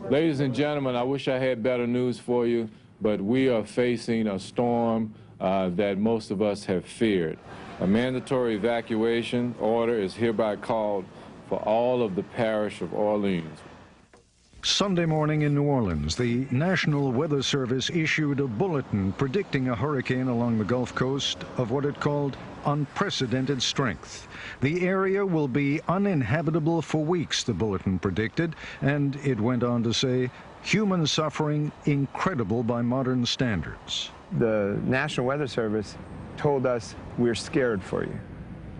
Ladies and gentlemen, I wish I had better news for you, but we are facing a storm that most of us have feared. A mandatory evacuation order is hereby called for all of the parish of Orleans. Sunday morning in New Orleans, the National Weather Service issued a bulletin predicting a hurricane along the Gulf Coast of what it called unprecedented strength. The area will be uninhabitable for weeks, the bulletin predicted, and it went on to say, human suffering incredible by modern standards. The National Weather Service told us, we're scared for you.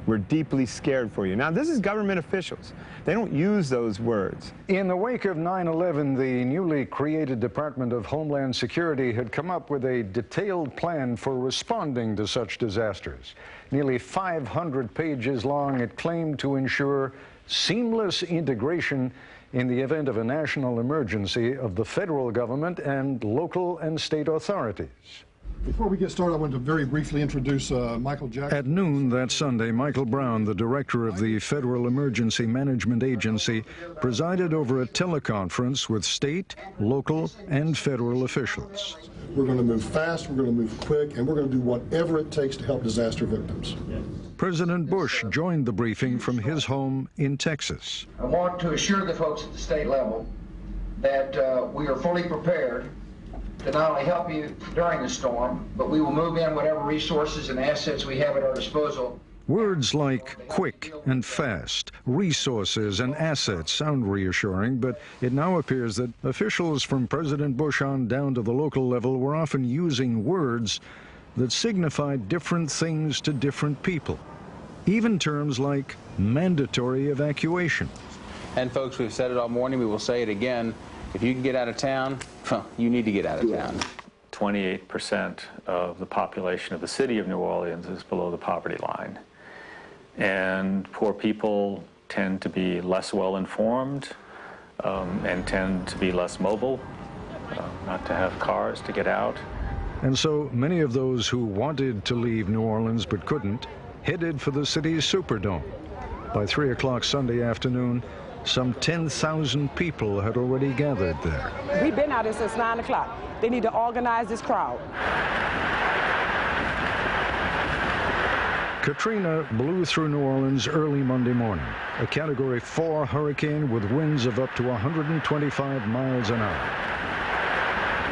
We're deeply scared for you. Now, this is government officials. They don't use those words. In the wake of 9/11, the newly created Department of Homeland Security had come up with a detailed plan for responding to such disasters. Nearly 500 pages long, it claimed to ensure seamless integration in the event of a national emergency of the federal government and local and state authorities. Before we get started, I want to very briefly introduce Michael Jackson. At noon that Sunday, Michael Brown, the director of the Federal Emergency Management Agency, presided over a teleconference with state, local, and federal officials. We're going to move fast, we're going to move quick, and we're going to do whatever it takes to help disaster victims. President Bush joined the briefing from his home in Texas. I want to assure the folks at the state level that we are fully prepared to not only help you during the storm, but we will move in whatever resources and assets we have at our disposal. Words like quick and fast, resources and assets sound reassuring, but it now appears that officials from President Bush on down to the local level were often using words that signified different things to different people. Even terms like mandatory evacuation. And folks, we've said it all morning, we will say it again. If you can get out of town, you need to get out of town. 28% of the population of the city of New Orleans is below the poverty line. And poor people tend to be less well informed and tend to be less mobile, not to have cars to get out. And so many of those who wanted to leave New Orleans but couldn't headed for the city's Superdome. By 3 o'clock Sunday afternoon, some 10,000 people had already gathered there. We've been out here since 9 o'clock. They need to organize this crowd. Katrina blew through New Orleans early Monday morning, a Category 4 hurricane with winds of up to 125 miles an hour.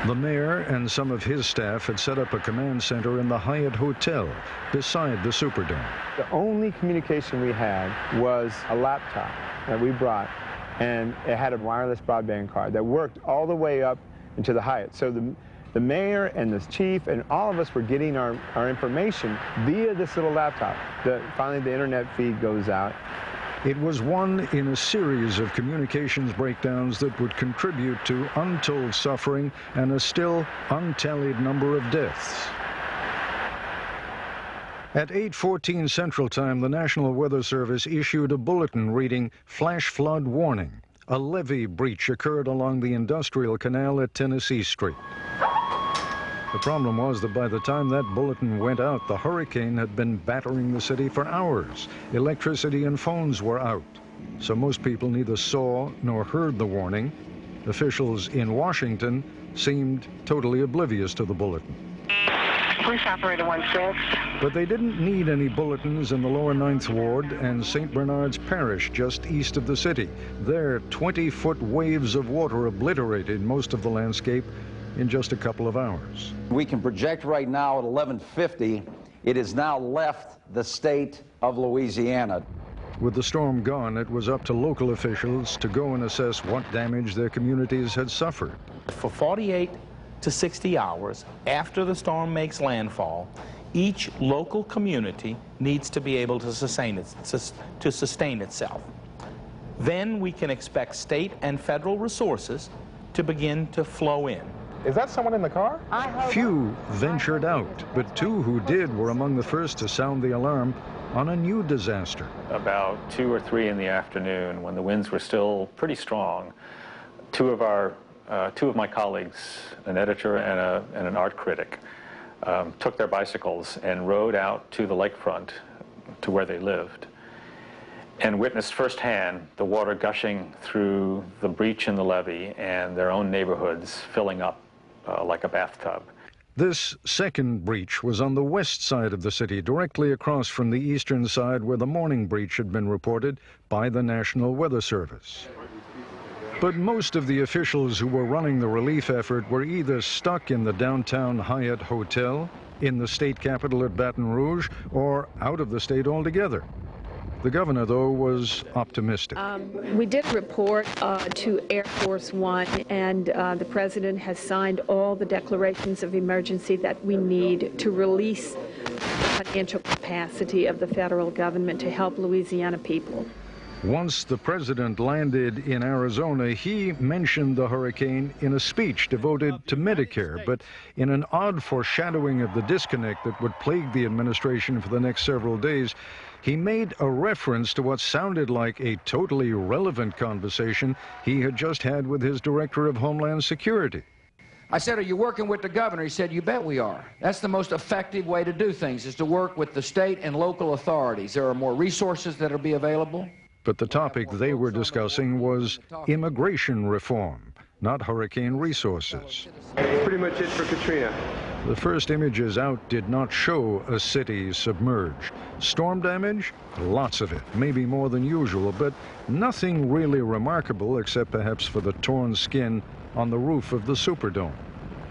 The mayor and some of his staff had set up a command center in the Hyatt Hotel beside the Superdome. The only communication we had was a laptop that we brought, and it had a wireless broadband card that worked all the way up into the Hyatt. So the mayor and the chief and all of us were getting our information via this little laptop. Finally, the internet feed goes out. It was one in a series of communications breakdowns that would contribute to untold suffering and a still untallied number of deaths. At 8:14 Central Time, the National Weather Service issued a bulletin reading flash flood warning. A levee breach occurred along the Industrial Canal at Tennessee Street. The problem was that by the time that bulletin went out, the hurricane had been battering the city for hours. Electricity and phones were out, so most people neither saw nor heard the warning. Officials in Washington seemed totally oblivious to the bulletin. Police operator 16. But they didn't need any bulletins in the lower 9th Ward and St. Bernard's Parish just east of the city. There, 20-foot waves of water obliterated most of the landscape in just a couple of hours. We can project right now at 11:50, it has now left the state of Louisiana. With the storm gone, it was up to local officials to go and assess what damage their communities had suffered. For 48 to 60 hours after the storm makes landfall, each local community needs to be able to sustain itself. Then we can expect state and federal resources to begin to flow in. Is that someone in the car? Few ventured out, but two who did were among the first to sound the alarm on a new disaster. About 2 or 3 in the afternoon, when the winds were still pretty strong, two of my colleagues, an editor and an art critic, took their bicycles and rode out to the lakefront to where they lived. and witnessed firsthand the water gushing through the breach in the levee and their own neighborhoods filling up like a bathtub. This second breach was on the west side of the city, directly across from the eastern side where the morning breach had been reported by the National Weather Service. But most of the officials who were running the relief effort were either stuck in the downtown Hyatt Hotel, in the state capital at Baton Rouge, or out of the state altogether. The governor, though, was optimistic. We did report to Air Force One, and the president has signed all the declarations of emergency that we need to release the financial capacity of the federal government to help Louisiana people. Once the president landed in Arizona, he mentioned the hurricane in a speech devoted to Medicare, but in an odd foreshadowing of the disconnect that would plague the administration for the next several days, he made a reference to what sounded like a totally irrelevant conversation he had just had with his director of Homeland Security. I said, "Are you working with the governor?" He said, "You bet we are. That's the most effective way to do things, is to work with the state and local authorities. There are more resources that will be available." But the topic they were discussing was immigration reform, not hurricane resources. Pretty much it for Katrina. The first images out did not show a city submerged. Storm damage? Lots of it, maybe more than usual, but nothing really remarkable except perhaps for the torn skin on the roof of the Superdome.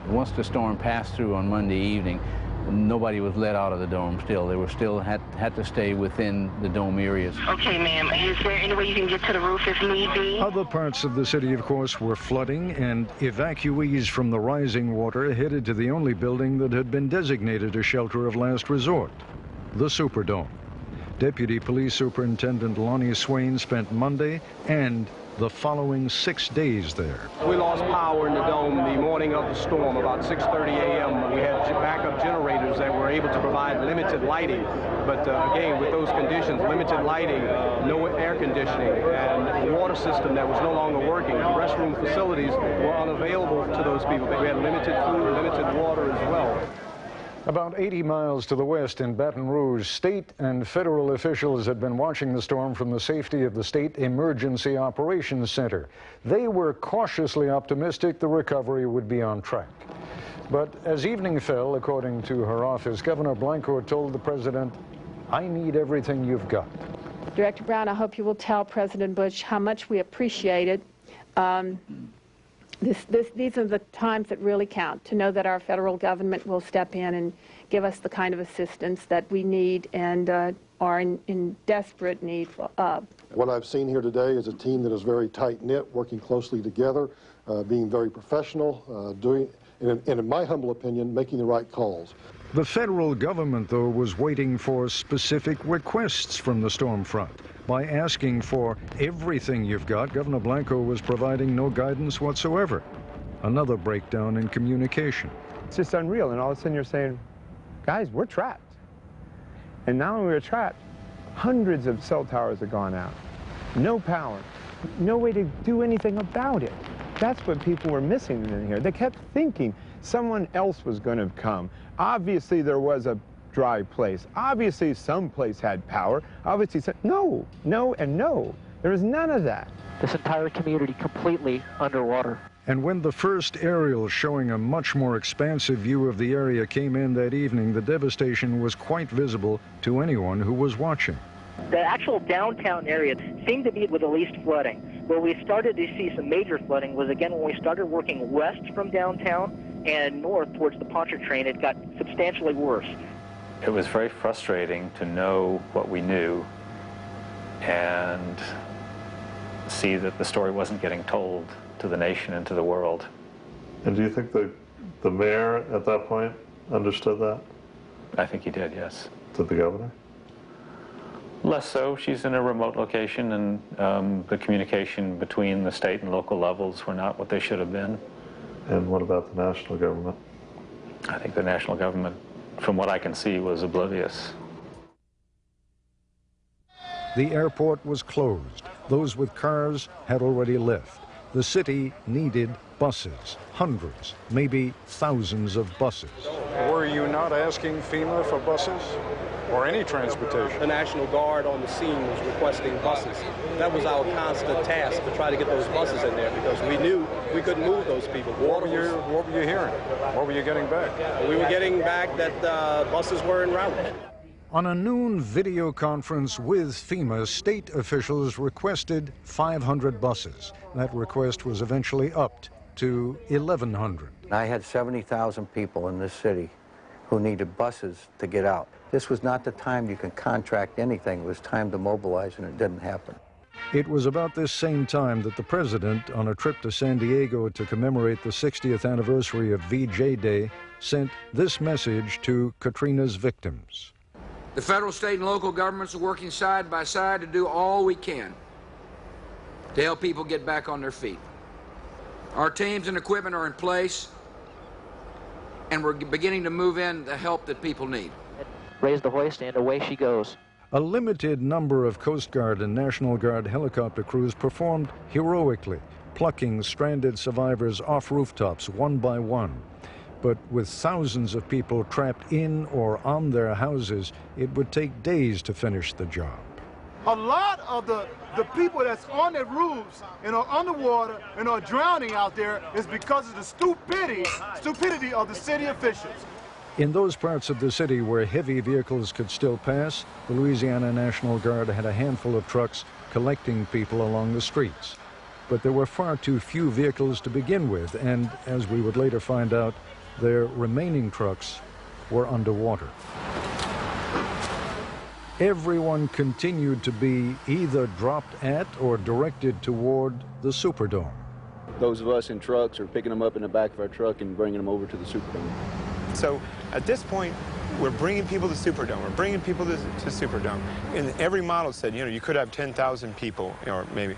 Once the storm passed through on Monday evening, nobody was let out of the dome still. They were still had to stay within the dome areas. Okay, ma'am. Is there any way you can get to the roof if need be? Other parts of the city, of course, were flooding, and evacuees from the rising water headed to the only building that had been designated a shelter of last resort, the Superdome. Deputy Police Superintendent Lonnie Swain spent Monday and the following 6 days there. We lost power in the dome the morning of the storm, about 6:30 a.m. We had backup generators that were able to provide limited lighting. But again, with those conditions, limited lighting, no air conditioning, and a water system that was no longer working. The restroom facilities were unavailable to those people. We had limited food, limited water as well. About 80 miles to the west in Baton Rouge, state and federal officials had been watching the storm from the safety of the State Emergency Operations Center. They were cautiously optimistic the recovery would be on track. But as evening fell, according to her office, Governor Blanco told the president, "I need everything you've got." Director Brown, I hope you will tell President Bush how much we appreciate it. These are the times that really count, to know that our federal government will step in and give us the kind of assistance that we need and are in desperate need of. What I've seen here today is a team that is very tight-knit, working closely together, being very professional, doing, and in my humble opinion, making the right calls. The federal government, though, was waiting for specific requests from the storm front. By asking for everything you've got, Governor Blanco was providing no guidance whatsoever. Another breakdown in communication. It's just unreal, and all of a sudden you're saying, guys, we're trapped. And now when we're trapped, hundreds of cell towers have gone out. No power, no way to do anything about it. That's what people were missing in here. They kept thinking someone else was going to come. Obviously there was a dry place. Obviously some place had power. Obviously, no, no, and no. There was none of that. This entire community completely underwater. And when the first aerial showing a much more expansive view of the area came in that evening, the devastation was quite visible to anyone who was watching. The actual downtown area seemed to be with the least flooding. Where we started to see some major flooding was, again, when we started working west from downtown and north towards the Pontchartrain. It got substantially worse. It was very frustrating to know what we knew and see that the story wasn't getting told to the nation and to the world. And do you think the mayor at that point understood that? I think he did, yes. Did the governor? Less so. She's in a remote location, and the communication between the state and local levels were not what they should have been. And what about the national government? I think the national government, from what I can see, was oblivious. The airport was closed. Those with cars had already left. The city needed buses, hundreds, maybe thousands of buses. Were you not asking FEMA for buses or any transportation? The National Guard on the scene was requesting buses. That was our constant task, to try to get those buses in there, because we knew we couldn't move those people. What were you hearing? What were you getting back? We were getting back that buses were en route. On a noon video conference with FEMA, state officials requested 500 buses. That request was eventually upped to 1,100. I had 70,000 people in this city who needed buses to get out. This was not the time you can contract anything. It was time to mobilize, and it didn't happen. It was about this same time that the president, on a trip to San Diego to commemorate the 60th anniversary of VJ Day, sent this message to Katrina's victims. The federal, state, and local governments are working side by side to do all we can to help people get back on their feet. Our teams and equipment are in place, and we're beginning to move in the help that people need. Raise the hoist, and away she goes. A limited number of Coast Guard and National Guard helicopter crews performed heroically, plucking stranded survivors off rooftops one by one. But with thousands of people trapped in or on their houses, it would take days to finish the job. A lot of the people that's on their roofs and are underwater and are drowning out there is because of the stupidity of the city officials. In those parts of the city where heavy vehicles could still pass, the Louisiana National Guard had a handful of trucks collecting people along the streets. But there were far too few vehicles to begin with, and as we would later find out, their remaining trucks were underwater. Everyone continued to be either dropped at or directed toward the Superdome. Those of us in trucks are picking them up in the back of our truck and bringing them over to the Superdome. So at this point, we're bringing people to Superdome. We're bringing people to Superdome. And every model said, you know, you could have 10,000 people, or maybe.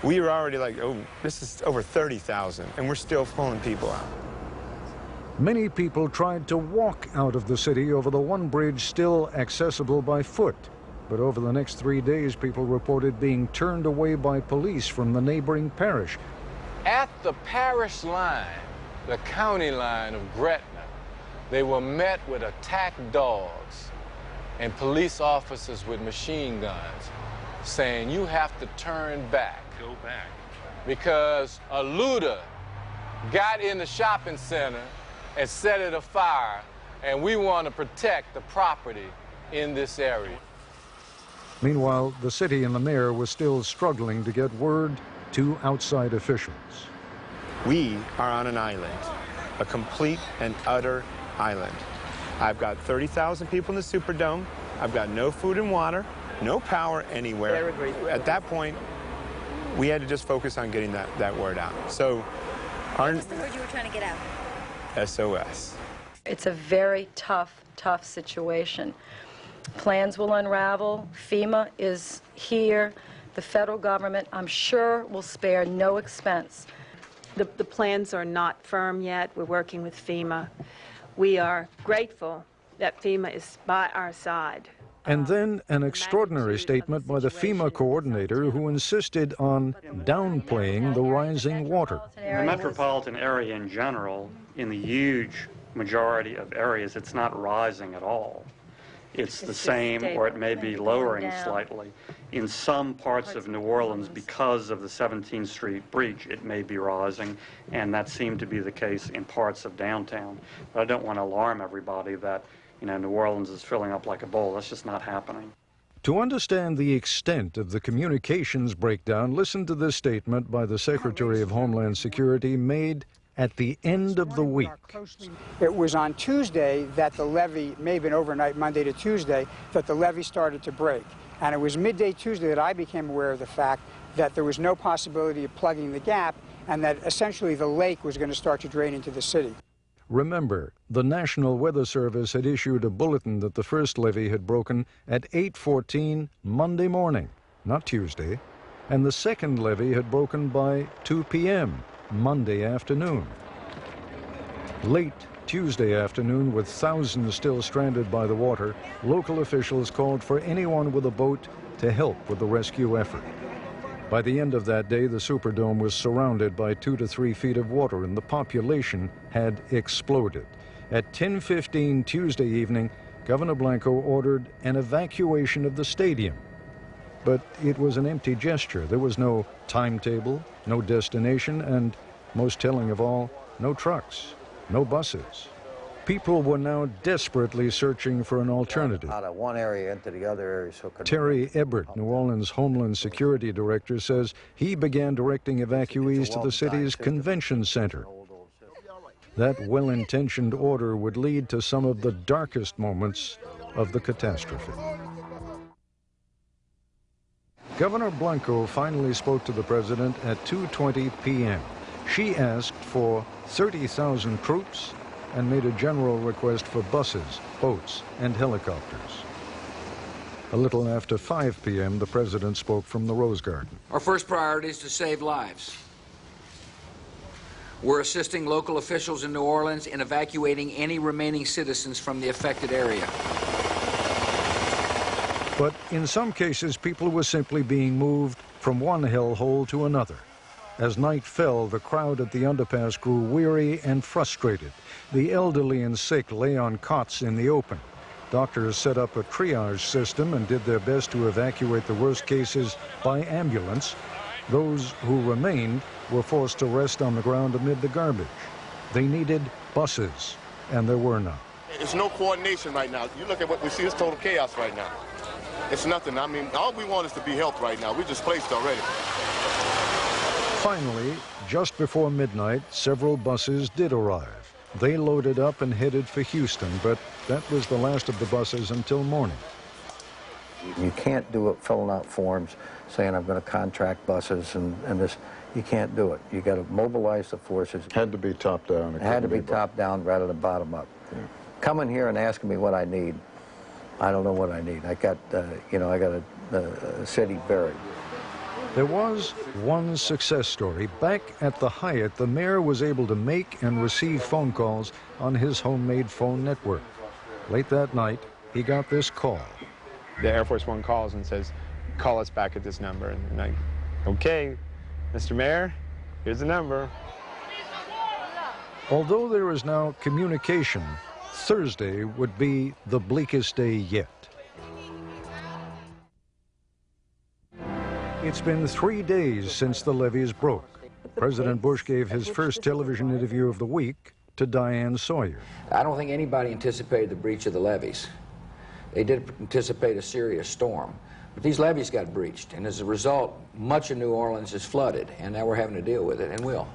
We were already like, oh, this is over 30,000, and we're still pulling people out. Many people tried to walk out of the city over the one bridge still accessible by foot. But over the next 3 days, people reported being turned away by police from the neighboring parish. At the parish line, the county line of Gretna, they were met with attack dogs and police officers with machine guns saying, you have to turn back. Go back. Because a looter got in the shopping center and set it afire, and we want to protect the property in this area. Meanwhile, the city and the mayor were still struggling to get word to outside officials. We are on an island, a complete and utter island. I've got 30,000 people in the Superdome. I've got no food and water, no power anywhere. At that point, we had to just focus on getting that word out. So, what was the word you were trying to get out? SOS. It's a very tough situation. Plans will unravel. FEMA is here. The federal government, I'm sure, will spare no expense. The plans are not firm yet. We're working with FEMA. We are grateful that FEMA is by our side. And then an extraordinary statement by the FEMA coordinator who insisted on downplaying the rising water. The metropolitan area in general, in the huge majority of areas, it's not rising at all. It's the same, or it may be lowering slightly. In some parts of New Orleans, because of the 17th Street breach, it may be rising, and that seemed to be the case in parts of downtown. But I don't want to alarm everybody that, you know, New Orleans is filling up like a bowl. That's just not happening. To understand the extent of the communications breakdown, listen to this statement by the Secretary of Homeland Security made at the end of the week. It was on Tuesday that the levee, may have been overnight, Monday to Tuesday, that the levee started to break. And it was midday Tuesday that I became aware of the fact that there was no possibility of plugging the gap and that essentially the lake was going to start to drain into the city. Remember, the National Weather Service had issued a bulletin that the first levee had broken at 8:14 Monday morning, not Tuesday, and the second levee had broken by 2 p.m. Monday afternoon. Late Tuesday afternoon, with thousands still stranded by the water, local officials called for anyone with a boat to help with the rescue effort. By the end of that day, the Superdome was surrounded by 2 to 3 feet of water, and the population had exploded. At 10:15 Tuesday evening, Governor Blanco ordered an evacuation of the stadium. But it was an empty gesture. There was no timetable, no destination, and, most telling of all, no trucks, no buses. People were now desperately searching for an alternative. Out of one area into the other area. So Terry Ebert, New Orleans Homeland Security Director, says he began directing evacuees to the city's convention center. That well-intentioned order would lead to some of the darkest moments of the catastrophe. Governor Blanco finally spoke to the president at 2:20 p.m. She asked for 30,000 troops and made a general request for buses, boats, and helicopters. A little after 5 p.m., the president spoke from the Rose Garden. Our first priority is to save lives. We're assisting local officials in New Orleans in evacuating any remaining citizens from the affected area. But in some cases, people were simply being moved from one hellhole to another. As night fell, the crowd at the underpass grew weary and frustrated. The elderly and sick lay on cots in the open. Doctors set up a triage system and did their best to evacuate the worst cases by ambulance. Those who remained were forced to rest on the ground amid the garbage. They needed buses, and there were none. There's no coordination right now. You look at what we see, it's total chaos right now. It's nothing. I mean, all we want is to be helped right now. We're displaced already. Finally, just before midnight, several buses did arrive. They loaded up and headed for Houston, but that was the last of the buses until morning. You can't do it filling out forms saying I'm going to contract buses and this. You can't do it. You got to mobilize the forces. Had to be top down. It had to be top down rather than bottom up. Yeah. Coming here and asking me what I need, I don't know what I need. I got, I got a city buried. There was one success story. Back at the Hyatt, the mayor was able to make and receive phone calls on his homemade phone network. Late that night, he got this call. The Air Force One calls and says, call us back at this number. And I, okay, Mr. Mayor, here's the number. Although there is now communication, Thursday would be the bleakest day yet. It's been 3 days since the levees broke. President Bush gave his first television interview of the week to Diane Sawyer. I don't think anybody anticipated the breach of the levees. They did anticipate a serious storm. But these levees got breached, and as a result, much of New Orleans is flooded, and now we're having to deal with it, and will.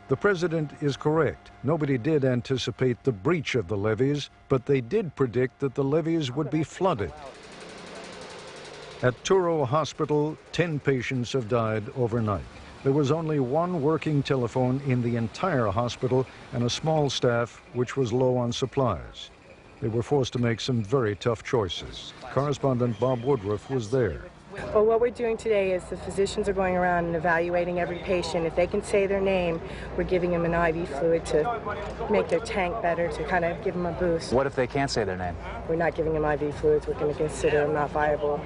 The president is correct. Nobody did anticipate the breach of the levees, but they did predict that the levees would be flooded. At Touro Hospital, 10 patients have died overnight. There was only one working telephone in the entire hospital and a small staff which was low on supplies. They were forced to make some very tough choices. Correspondent Bob Woodruff was there. Well, what we're doing today is the physicians are going around and evaluating every patient. If they can say their name, we're giving them an IV fluid to make their tank better, to kind of give them a boost. What if they can't say their name? We're not giving them IV fluids. We're going to consider them not viable.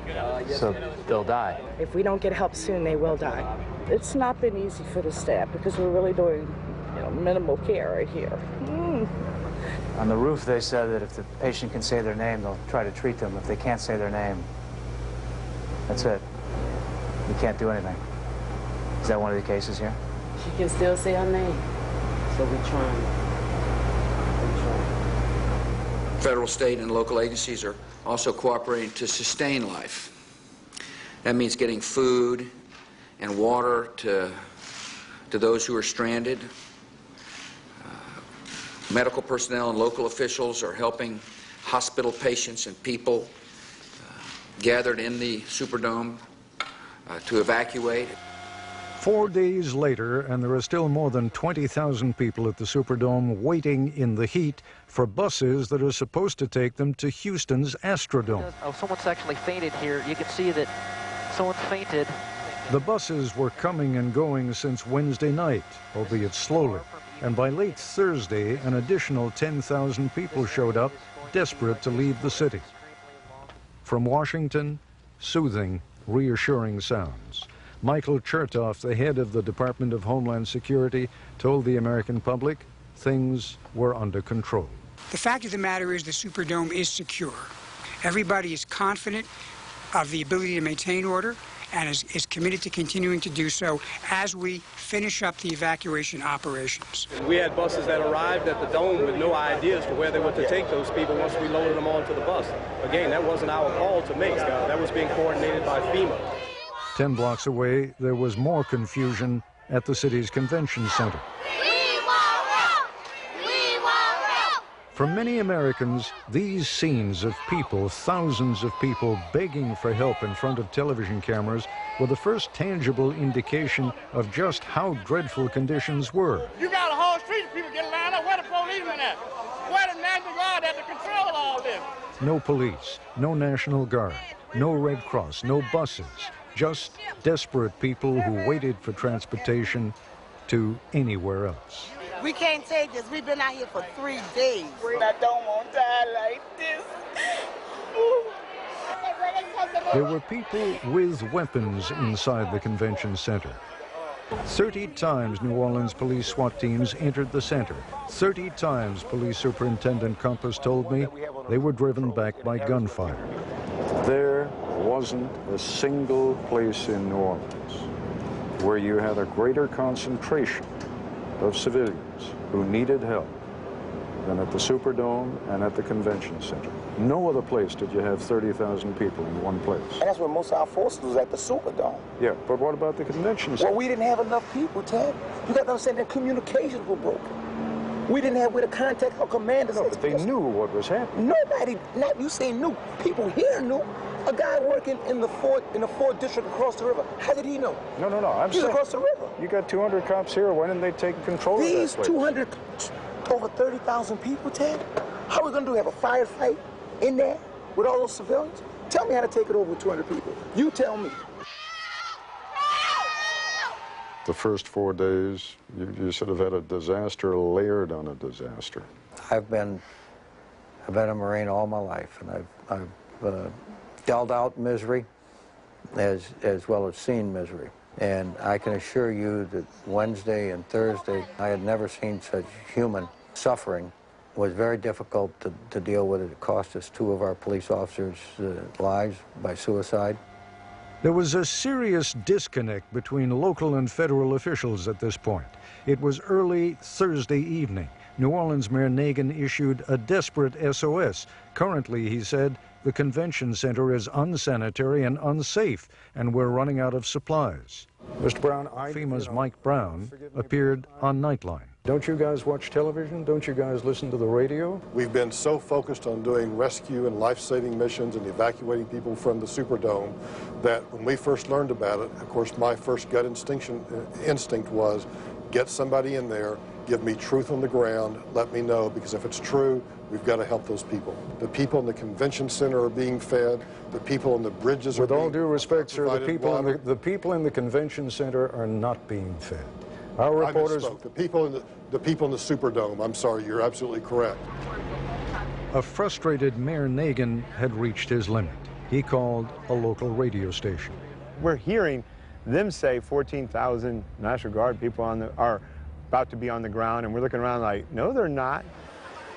So they'll die? If we don't get help soon, they will die. It's not been easy for the staff because we're really doing minimal care right here. On the roof, they said that if the patient can say their name, they'll try to treat them. If they can't say their name, that's it. You can't do anything. Is that one of the cases here? She can still say her name, so we're trying. Federal, state, and local agencies are also cooperating to sustain life. That means getting food and water to those who are stranded. Medical personnel and local officials are helping hospital patients and people gathered in the Superdome to evacuate. 4 days later, and there are still more than 20,000 people at the Superdome waiting in the heat for buses that are supposed to take them to Houston's Astrodome. Oh, someone's actually fainted here. You can see that someone's fainted. The buses were coming and going since Wednesday night, albeit slowly. And by late Thursday, an additional 10,000 people showed up, desperate to leave the city. From Washington, soothing, reassuring sounds. Michael Chertoff, the head of the Department of Homeland Security, told the American public things were under control. The fact of the matter is the Superdome is secure. Everybody is confident of the ability to maintain order and is committed to continuing to do so as we finish up the evacuation operations. We had buses that arrived at the Dome with no idea as to where they were to take those people once we loaded them onto the bus. Again, that wasn't our call to make. That was being coordinated by FEMA. 10 blocks away, there was more confusion at the city's convention center. For many Americans, these scenes of people, thousands of people begging for help in front of television cameras, were the first tangible indication of just how dreadful conditions were. You got a whole street of people getting lined up. Where the policemen at? Where the National Guard at to control all this? No police, no National Guard, no Red Cross, no buses, just desperate people who waited for transportation to anywhere else. We can't take this. We've been out here for 3 days. I don't want to die like this. There were people with weapons inside the convention center. 30 times New Orleans police SWAT teams entered the center. 30 times Police Superintendent Compass told me they were driven back by gunfire. There wasn't a single place in New Orleans where you had a greater concentration of civilians who needed help than at the Superdome and at the convention center. No other place did you have 30,000 people in one place. And that's where most of our forces was at the Superdome. Yeah, but what about the convention center? Well, we didn't have enough people, Ted. You got to understand that communications were broken. We didn't have where to contact our commanders. No, but they knew what was happening. Nobody, not you say knew. People here knew. A guy working in the 4th district across the river. How did he know? No, I'm He's saying across the river. You got 200 cops here. Why didn't they take control of that place? These 200, over 30,000 people, Ted. How are we going to do? Have a firefight in there with all those civilians? Tell me how to take it over with 200 people. You tell me. The first 4 days, you sort of had a disaster layered on a disaster. I've been a Marine all my life, and I've dealt out misery as well as seen misery. And I can assure you that Wednesday and Thursday, I had never seen such human suffering. It was very difficult to deal with it. It cost us 2 of our police officers' lives by suicide. There was a serious disconnect between local and federal officials at this point. It was early Thursday evening. New Orleans Mayor Nagin issued a desperate SOS. Currently, he said, the convention center is unsanitary and unsafe, and we're running out of supplies. Mr. Brown, FEMA's Mike Brown appeared on Nightline. Don't you guys watch television? Don't you guys listen to the radio? We've been so focused on doing rescue and life-saving missions and evacuating people from the Superdome that when we first learned about it, of course, my first gut instinct was get somebody in there, give me truth on the ground, let me know, because if it's true, we've got to help those people. The people in the convention center are being fed. The people on the bridges are being With all due respect, sir, the people in the convention center are not being fed. Our reporters... I misspoke. The people in the Superdome, I'm sorry, you're absolutely correct. A frustrated Mayor Nagin had reached his limit. He called a local radio station. We're hearing them say 14,000 National Guard people are about to be on the ground, and we're looking around like, no, they're not.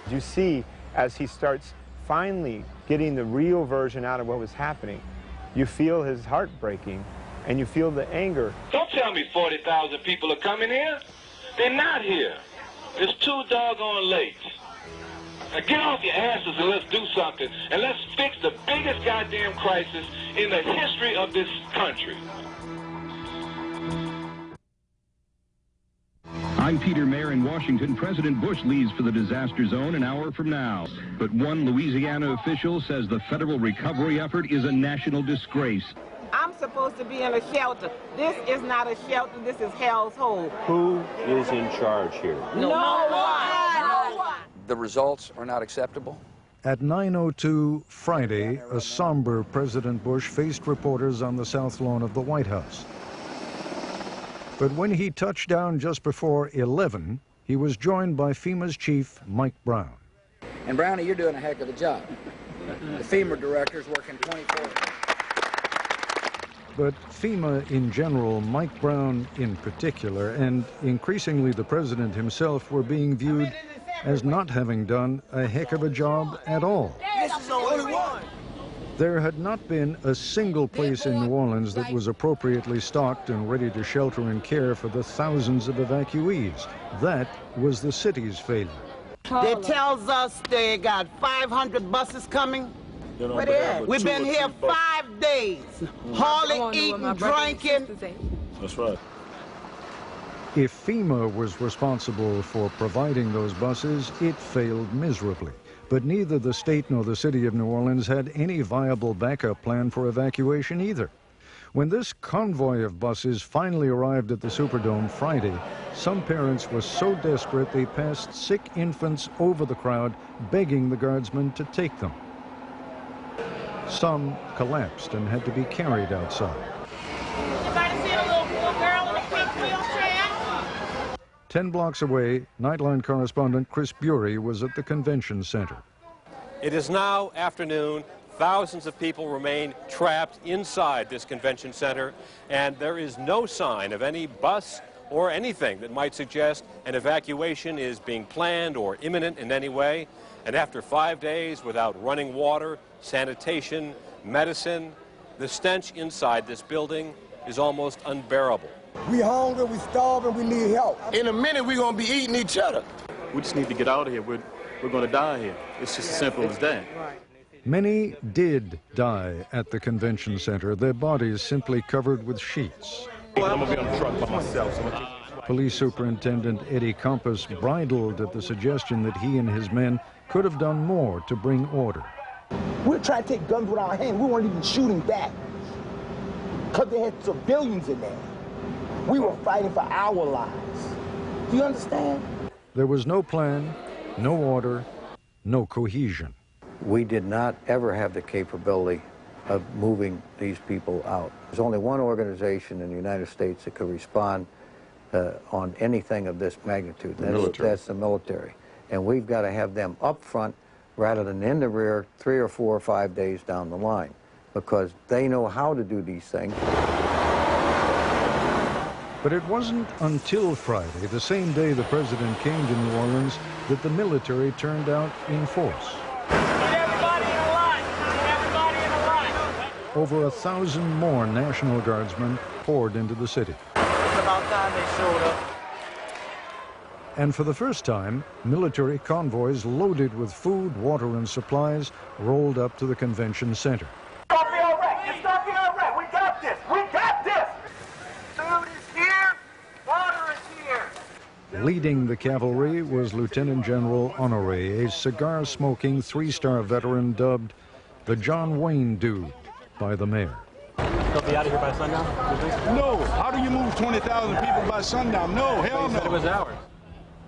You see, as he starts finally getting the real version out of what was happening, you feel his heart breaking, and you feel the anger. Don't tell me 40,000 people are coming here. They're not here. It's too doggone late. Now get off your asses and let's do something, and let's fix the biggest goddamn crisis in the history of this country. I'm Peter Mayer in Washington. President Bush leaves for the disaster zone an hour from now. But one Louisiana official says the federal recovery effort is a national disgrace. I'm supposed to be in a shelter. This is not a shelter. This is hell's hole. Who is in charge here? No one. The results are not acceptable. At 9:02 Friday, a somber President Bush faced reporters on the South Lawn of the White House. But when he touched down just before 11, he was joined by FEMA's chief, Mike Brown. And Brownie, you're doing a heck of a job. The FEMA director's working 24. But FEMA in general, Mike Brown in particular, and increasingly the president himself were being viewed as not having done a heck of a job at all. This is the only one. There had not been a single place in New Orleans that was appropriately stocked and ready to shelter and care for the thousands of evacuees. That was the city's failure. They tells us they got 500 buses coming. We've been here 5 days, hauling, eating, drinking. That's right. If FEMA was responsible for providing those buses, it failed miserably. But neither the state nor the city of New Orleans had any viable backup plan for evacuation either. When this convoy of buses finally arrived at the Superdome Friday, some parents were so desperate they passed sick infants over the crowd, begging the guardsmen to take them. Some collapsed and had to be carried outside. Anybody see a little girl in a pink wheelchair? 10 blocks away, Nightline correspondent Chris Bury was at the convention center. It is now afternoon. Thousands of people remain trapped inside this convention center, and there is no sign of any bus or anything that might suggest an evacuation is being planned or imminent in any way. And after 5 days without running water, sanitation, medicine, the stench inside this building is almost unbearable. We hungry, we starving, we need help. In a minute, we're going to be eating each other. We just need to get out of here. We're going to die here. It's just as simple as that. Many did die at the convention center, their bodies simply covered with sheets. I'm going to be on the truck by myself. Police Superintendent Eddie Compass bridled at the suggestion that he and his men could have done more to bring order. We're trying to take guns with our hands. We weren't even shooting back because they had civilians in there. We were fighting for our lives. Do you understand? There was no plan, no order, no cohesion. We did not ever have the capability of moving these people out. There's only one organization in the United States that could respond on anything of this magnitude. That's the military. And we've got to have them up front rather than in the rear 3 or 4 or 5 days down the line, because they know how to do these things. But it wasn't until Friday, the same day the president came to New Orleans, that the military turned out in force. Over 1,000 more National Guardsmen poured into the city. It's about time they showed up. And for the first time, military convoys loaded with food, water, and supplies rolled up to the convention center. Stop the Iraq! Stop the Iraq! We got this! We got this! Food is here! Water is here! Leading the cavalry was Lieutenant General Honoré, a cigar-smoking 3-star veteran dubbed the John Wayne Dude by the mayor. They'll be out of here by sundown? No. How do you move 20,000 people by sundown? No, hell no. It was ours.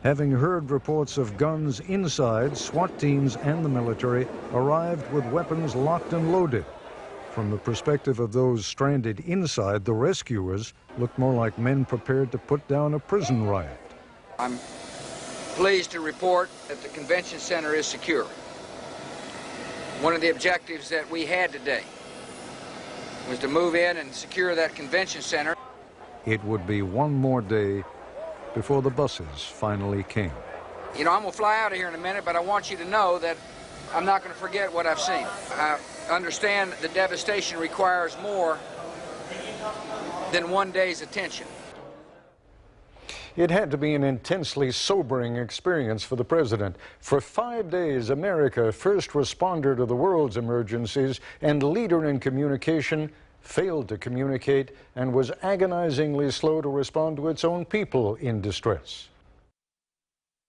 Having heard reports of guns inside, SWAT teams and the military arrived with weapons locked and loaded. From the perspective of those stranded inside, the rescuers looked more like men prepared to put down a prison riot. I'm pleased to report that the convention center is secure. One of the objectives that we had today was to move in and secure that convention center. It would be one more day before the buses finally came. You know, I'm going to fly out of here in a minute, but I want you to know that I'm not going to forget what I've seen. I understand the devastation requires more than one day's attention. It had to be an intensely sobering experience for the president. For 5 days, America, first responder to the world's emergencies and leader in communication, failed to communicate and was agonizingly slow to respond to its own people in distress.